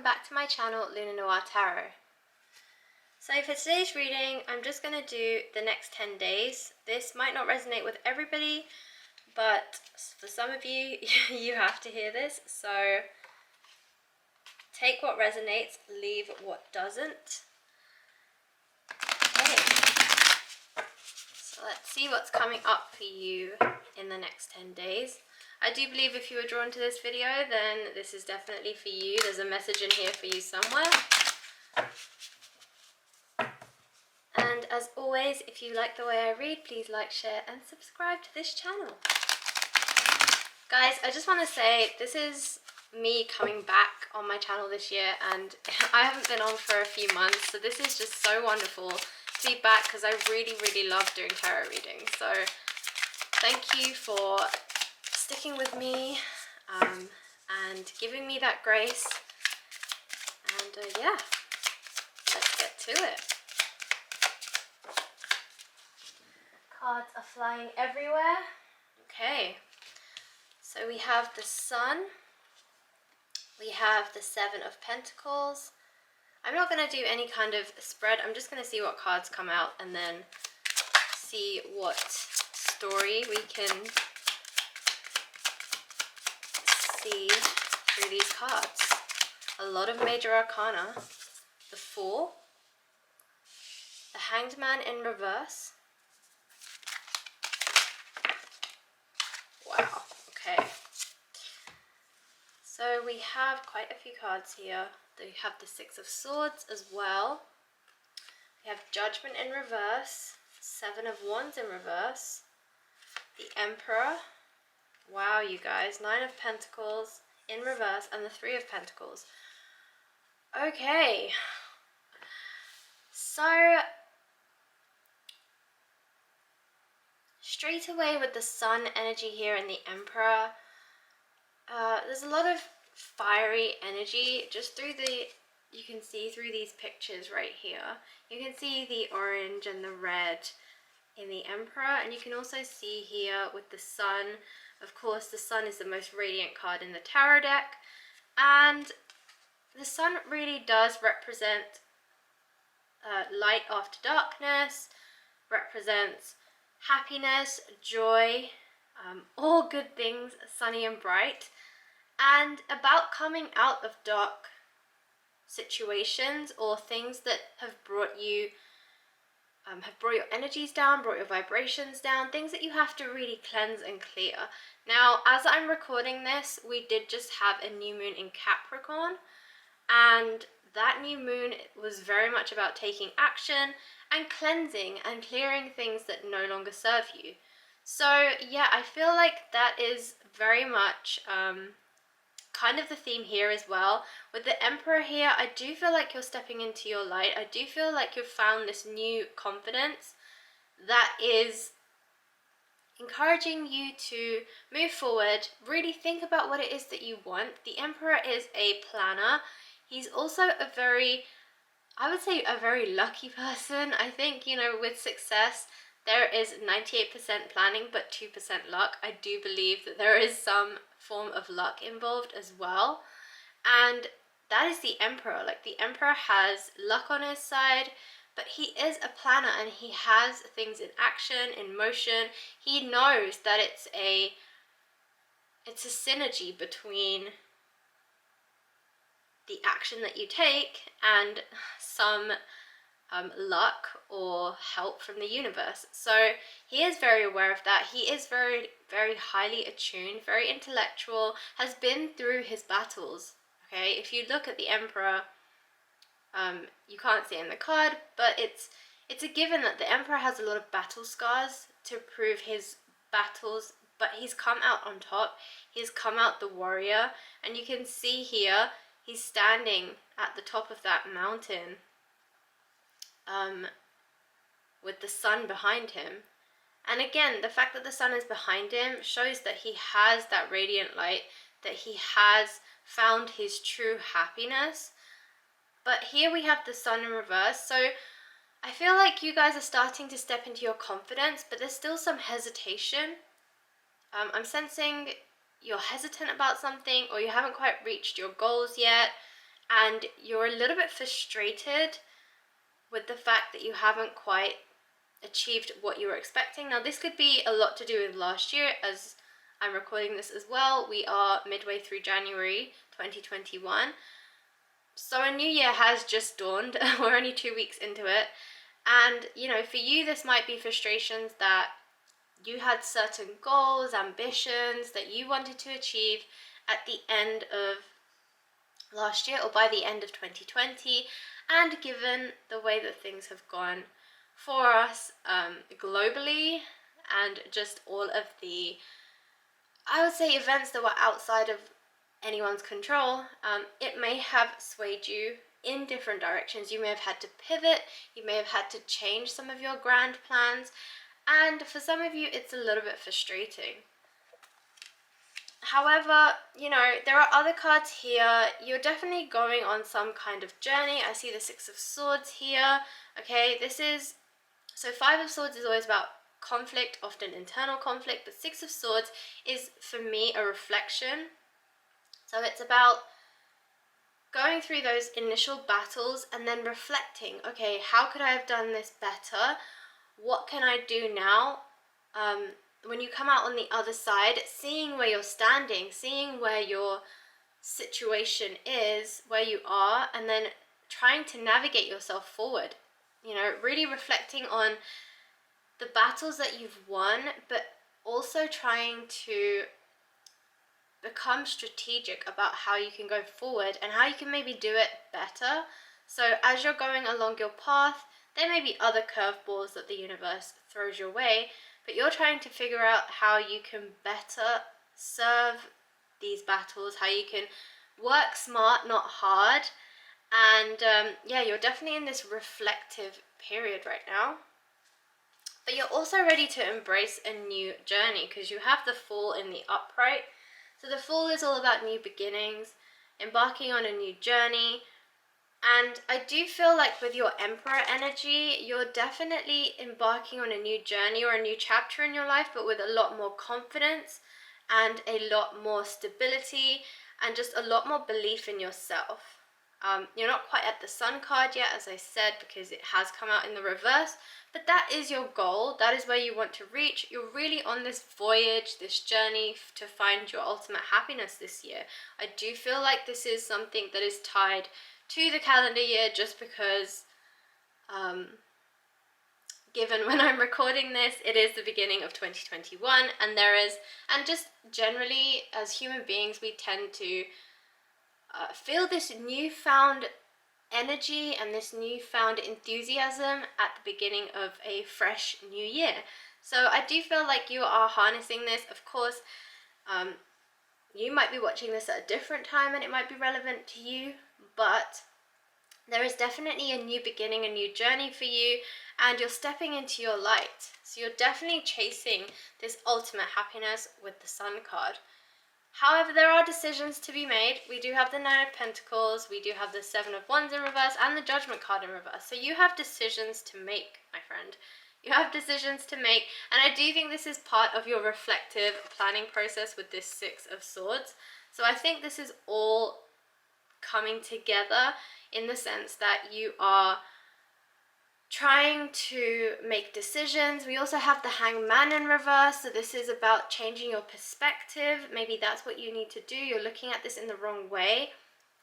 back to my channel, Luna Noir Tarot. So for today's reading, I'm just going to do the next 10 days. This might not resonate with everybody, but for some of you, you have to hear this. So take what resonates, leave what doesn't. Okay, so let's see what's coming up for you in the next 10 days. I do believe if you were drawn to this video, then this is definitely for you. There's a message in here for you somewhere. And as always, if you like the way I read, please like, share and subscribe to this channel. Guys, I just want to say this is me coming back on my channel this year, and I haven't been on for a few months, so this is just so wonderful to be back because I really love doing tarot readings. So thank you for sticking with me and giving me that grace, and yeah, let's get to it. Cards are flying everywhere. Okay, so we have the Sun, we have the Seven of Pentacles. I'm not going to do any kind of spread, I'm just going to see what cards come out and then see what story we can see through these cards. A lot of major arcana. The Four, the Hanged Man in reverse. Wow, okay. So we have quite a few cards here. We have the Six of Swords as well. We have Judgment in reverse, Seven of Wands in reverse, the Emperor. Wow, you guys, Nine of Pentacles in reverse, and the Three of Pentacles. Okay. So straight away with the Sun energy here and the Emperor, there's a lot of fiery energy just through you can see through these pictures right here. You can see the orange and the red in the Emperor, and you can also see here with the Sun. Of course, the Sun is the most radiant card in the tarot deck, and the Sun really does represent light after darkness, represents happiness, joy, all good things, sunny and bright, and about coming out of dark situations or things that have brought you your energies down, brought your vibrations down, things that you have to really cleanse and clear. Now, as I'm recording this, we did just have a new moon in Capricorn, and that new moon was very much about taking action and cleansing and clearing things that no longer serve you. So yeah, I feel like that is very much kind of the theme here as well. With the Emperor here, I do feel like you're stepping into your light. I do feel like you've found this new confidence that is encouraging you to move forward, really think about what it is that you want. The Emperor is a planner. He's also a very, I would say, a very lucky person. I think, you know, with success, there is 98% planning, but 2% luck. I do believe that there is some form of luck involved as well. And that is the Emperor. Like, the Emperor has luck on his side, but he is a planner and he has things in action, in motion. He knows that it's a synergy between the action that you take and some luck or help from the universe. So he is very aware of that. He is very highly attuned, very intellectual, has been through his battles. Okay, if you look at the Emperor, you can't see it in the card, but it's a given that the Emperor has a lot of battle scars to prove his battles, but he's come out on top. He's come out the warrior, and you can see here he's standing at the top of that mountain with the Sun behind him. And again, the fact that the Sun is behind him shows that he has that radiant light, that he has found his true happiness. But here we have the Sun in reverse, so I feel like you guys are starting to step into your confidence, but there's still some hesitation. I'm sensing you're hesitant about something, or you haven't quite reached your goals yet, and you're a little bit frustrated with the fact that you haven't quite achieved what you were expecting. Now, this could be a lot to do with last year, as I'm recording this as well. We are midway through January 2021. So a new year has just dawned. We're only 2 weeks into it. And, you know, for you, this might be frustrations that you had certain goals, ambitions that you wanted to achieve at the end of last year or by the end of 2020. And given the way that things have gone for us globally, and just all of the, I would say, events that were outside of anyone's control, it may have swayed you in different directions. You may have had to pivot, you may have had to change some of your grand plans, and for some of you, it's a little bit frustrating. However, you know, there are other cards here. You're definitely going on some kind of journey. I see the Six of Swords here. Okay, this is, so Five of Swords is always about conflict, often internal conflict, but Six of Swords is, for me, a reflection. So it's about going through those initial battles and then reflecting, okay, how could I have done this better? What can I do now? When you come out on the other side, seeing where you're standing, seeing where your situation is, where you are, and then trying to navigate yourself forward. You know, really reflecting on the battles that you've won, but also trying to become strategic about how you can go forward and how you can maybe do it better. So as you're going along your path, there may be other curveballs that the universe throws your way, but you're trying to figure out how you can better serve these battles, how you can work smart, not hard. And yeah, you're definitely in this reflective period right now. But you're also ready to embrace a new journey because you have the Fool in the upright. So the Fool is all about new beginnings, embarking on a new journey. And I do feel like with your Emperor energy, you're definitely embarking on a new journey or a new chapter in your life, but with a lot more confidence and a lot more stability and just a lot more belief in yourself. You're not quite at the Sun card yet, as I said, because it has come out in the reverse, but that is your goal. That is where you want to reach. You're really on this voyage, this journey to find your ultimate happiness this year. I do feel like this is something that is tied to the calendar year just because given when I'm recording this, it is the beginning of 2021, and just generally as human beings, we tend to feel this newfound energy and this newfound enthusiasm at the beginning of a fresh new year. So I do feel like you are harnessing this. Of course, you might be watching this at a different time and it might be relevant to you, but there is definitely a new beginning, a new journey for you, and you're stepping into your light. So you're definitely chasing this ultimate happiness with the Sun card. However, there are decisions to be made. We do have the Nine of Pentacles, we do have the Seven of Wands in reverse, and the Judgment card in reverse. So you have decisions to make, my friend. You have decisions to make, and I do think this is part of your reflective planning process with this Six of Swords. So I think this is all coming together in the sense that you are trying to make decisions. We also have the Hangman in reverse, so this is about changing your perspective. Maybe that's what you need to do. You're looking at this in the wrong way,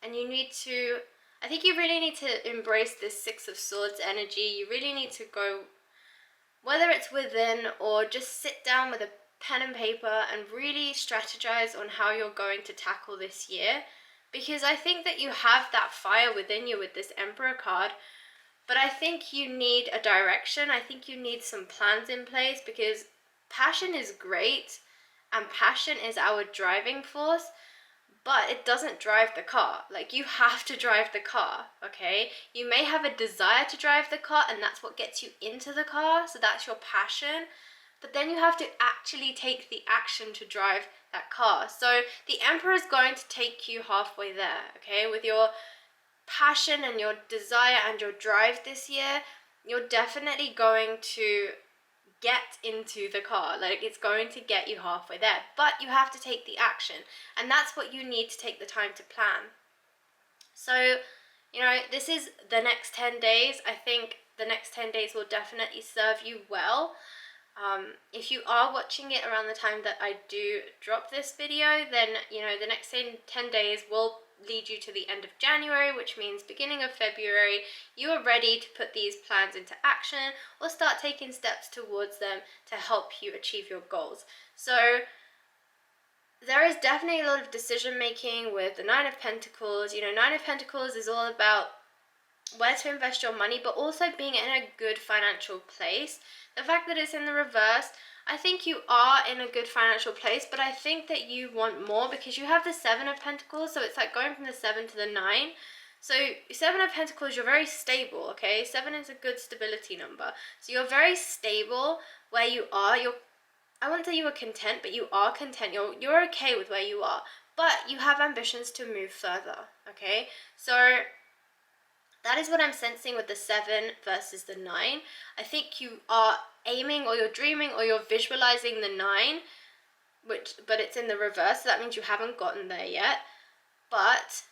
and you need to, I think you really need to embrace this Six of Swords energy. You really need to go, whether it's within or just sit down with a pen and paper and really strategize on how you're going to tackle this year, because I think that you have that fire within you with this Emperor card. But I think you need a direction. I think you need some plans in place, because passion is great and passion is our driving force, but it doesn't drive the car. Like, you have to drive the car, okay? You may have a desire to drive the car and that's what gets you into the car, so that's your passion, but then you have to actually take the action to drive that car. So the Emperor is going to take you halfway there, okay? With your passion and your desire and your drive this year, you're definitely going to get into the car. Like, it's going to get you halfway there, but you have to take the action, and that's what you need to take the time to plan. So, you know, this is the next 10 days. I think the next 10 days will definitely serve you well. If you are watching it around the time that I do drop this video, then, you know, the next 10 days will lead you to the end of January, which means beginning of February, you are ready to put these plans into action or start taking steps towards them to help you achieve your goals. So there is definitely a lot of decision making with the Nine of Pentacles. You know, Nine of Pentacles is all about where to invest your money, but also being in a good financial place. The fact that it's in the reverse, I think you are in a good financial place, but I think that you want more because you have the Seven of Pentacles, so it's like going from the 7 to the 9. So 7 of Pentacles, you're very stable, okay? 7 is a good stability number. So you're very stable where you are. I wouldn't say you are content, but you are content. You're okay with where you are, but you have ambitions to move further, okay? So that is what I'm sensing with the 7 versus the 9. I think you are aiming, or you're dreaming, or you're visualizing the 9, but it's in the reverse, so that means you haven't gotten there yet. But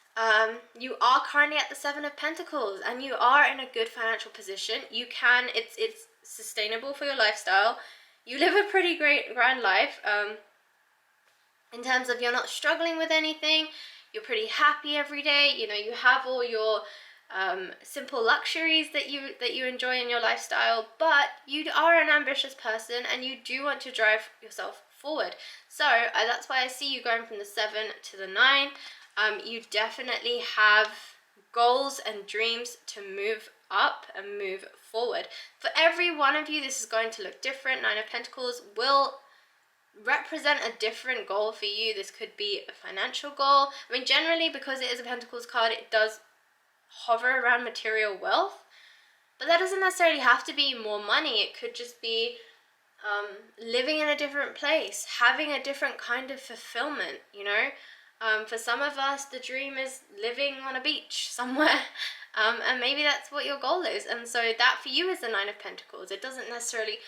you are currently at the 7 of Pentacles, and you are in a good financial position. You can, it's sustainable for your lifestyle. You live a pretty grand life. In terms of you're not struggling with anything, you're pretty happy every day. You know, you have all your simple luxuries that you enjoy in your lifestyle, but you are an ambitious person and you do want to drive yourself forward. So that's why I see you going from the 7 to the 9. You definitely have goals and dreams to move up and move forward. For every one of you, this is going to look different. Nine of Pentacles will represent a different goal for you. This could be a financial goal. I mean, generally, because it is a Pentacles card, it does hover around material wealth, but that doesn't necessarily have to be more money. It could just be living in a different place, having a different kind of fulfillment, you know. For some of us, the dream is living on a beach somewhere, and maybe that's what your goal is. And so that for you is the Nine of Pentacles. It doesn't necessarily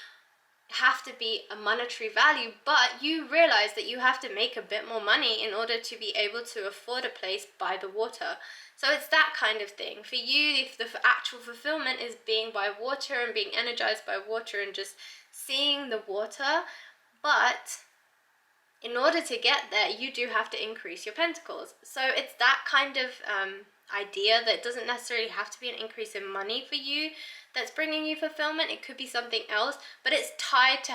have to be a monetary value, but you realize that you have to make a bit more money in order to be able to afford a place by the water. So it's that kind of thing. For you, if the actual fulfillment is being by water and being energized by water and just seeing the water, but in order to get there, you do have to increase your pentacles. So it's that kind of idea that doesn't necessarily have to be an increase in money for you that's bringing you fulfillment. It could be something else, but it's tied to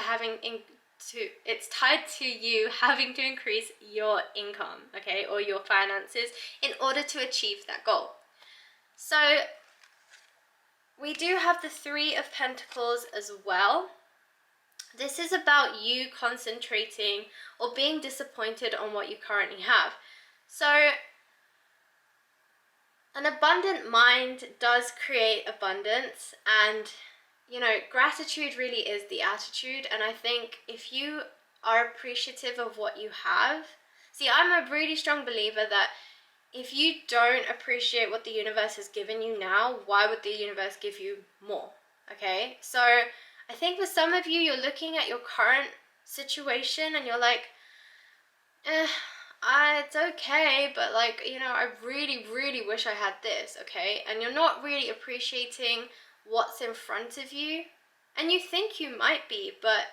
you having to increase your income, okay, or your finances in order to achieve that goal. So we do have the Three of Pentacles as well. This is about you concentrating or being disappointed on what you currently have. So an abundant mind does create abundance, and you know, gratitude really is the attitude. And I think if you are appreciative of what you have, see, I'm a really strong believer that if you don't appreciate what the universe has given you now, why would the universe give you more? Okay, so I think for some of you, you're looking at your current situation and you're like, it's okay, but like, you know, I really, really wish I had this, okay? And you're not really appreciating what's in front of you. And you think you might be, but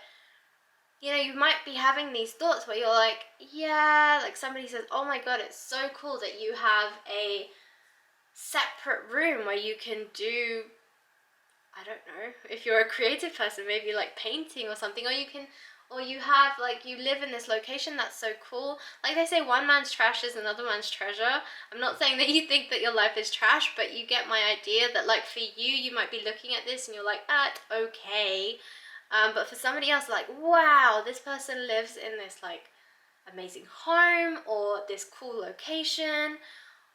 you know, you might be having these thoughts where you're like, yeah, like somebody says, oh my God, it's so cool that you have a separate room where you can do, I don't know, if you're a creative person, maybe like painting or something, or you have, like, you live in this location that's so cool. Like they say, one man's trash is another man's treasure. I'm not saying that you think that your life is trash, but you get my idea that, like, for you might be looking at this and you're like, it's okay. But for somebody else, like, wow, this person lives in this, like, amazing home or this cool location.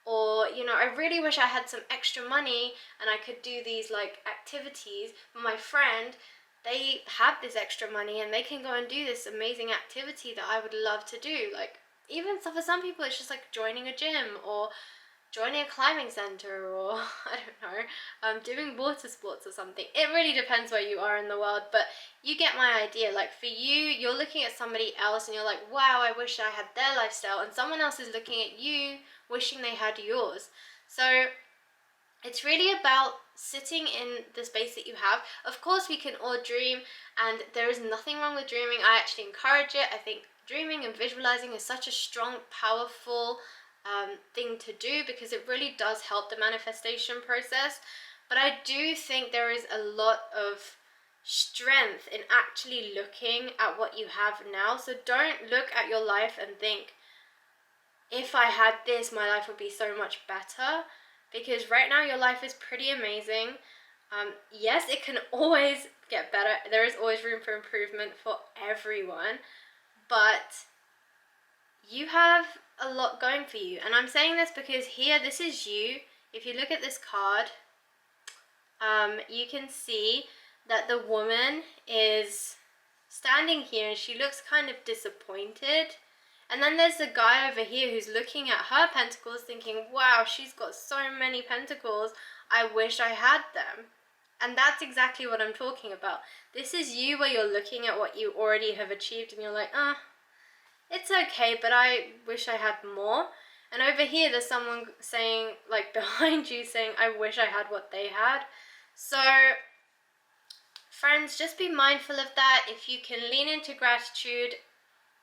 Or, you know, I really wish I had some extra money and I could do these, like, activities. But my friend, they have this extra money and they can go and do this amazing activity that I would love to do. Like, even so, for some people, it's just like joining a gym or joining a climbing center, or I don't know, doing water sports or something. It really depends where you are in the world, but you get my idea. Like for you, you're looking at somebody else and you're like, wow, I wish I had their lifestyle, and someone else is looking at you wishing they had yours. So it's really about sitting in the space that you have. Of course, we can all dream, and there is nothing wrong with dreaming. I actually encourage it. I think dreaming and visualizing is such a strong, powerful thing to do, because it really does help the manifestation process. But I do think there is a lot of strength in actually looking at what you have now. So don't look at your life and think, if I had this, my life would be so much better. Because right now your life is pretty amazing. Yes, it can always get better. There is always room for improvement for everyone. But you have a lot going for you. And I'm saying this because here, this is you. If you look at this card, you can see that the woman is standing here and she looks kind of disappointed. And then there's the guy over here who's looking at her pentacles thinking, wow, she's got so many pentacles, I wish I had them. And that's exactly what I'm talking about. This is you, where you're looking at what you already have achieved and you're like, it's okay, but I wish I had more. And over here there's someone saying, like behind you, saying, I wish I had what they had. So friends, just be mindful of that. If you can lean into gratitude,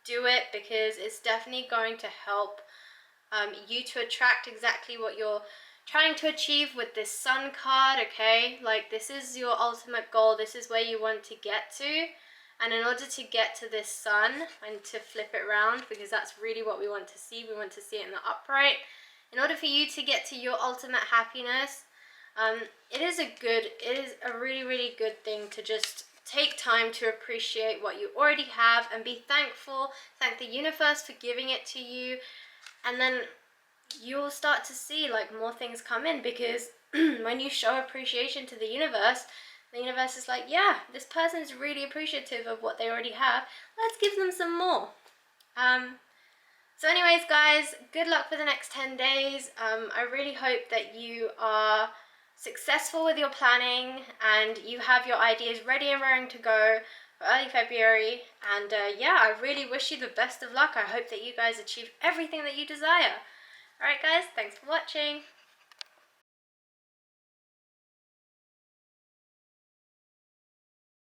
do it, because it's definitely going to help you to attract exactly what you're trying to achieve with this Sun card, okay? Like, this is your ultimate goal. This is where you want to get to. And in order to get to this Sun, and to flip it around, because that's really what we want to see. We want to see it in the upright. In order for you to get to your ultimate happiness, it is a really, really good thing to just take time to appreciate what you already have and be thankful. Thank the universe for giving it to you. And then you'll start to see like more things come in, because when you show appreciation to the universe is like, yeah, this person's really appreciative of what they already have. Let's give them some more. So anyways, guys, good luck for the next 10 days. I really hope that you are successful with your planning and you have your ideas ready and raring to go for early February. And yeah, I really wish you the best of luck. I hope that you guys achieve everything that you desire. Alright guys, thanks for watching.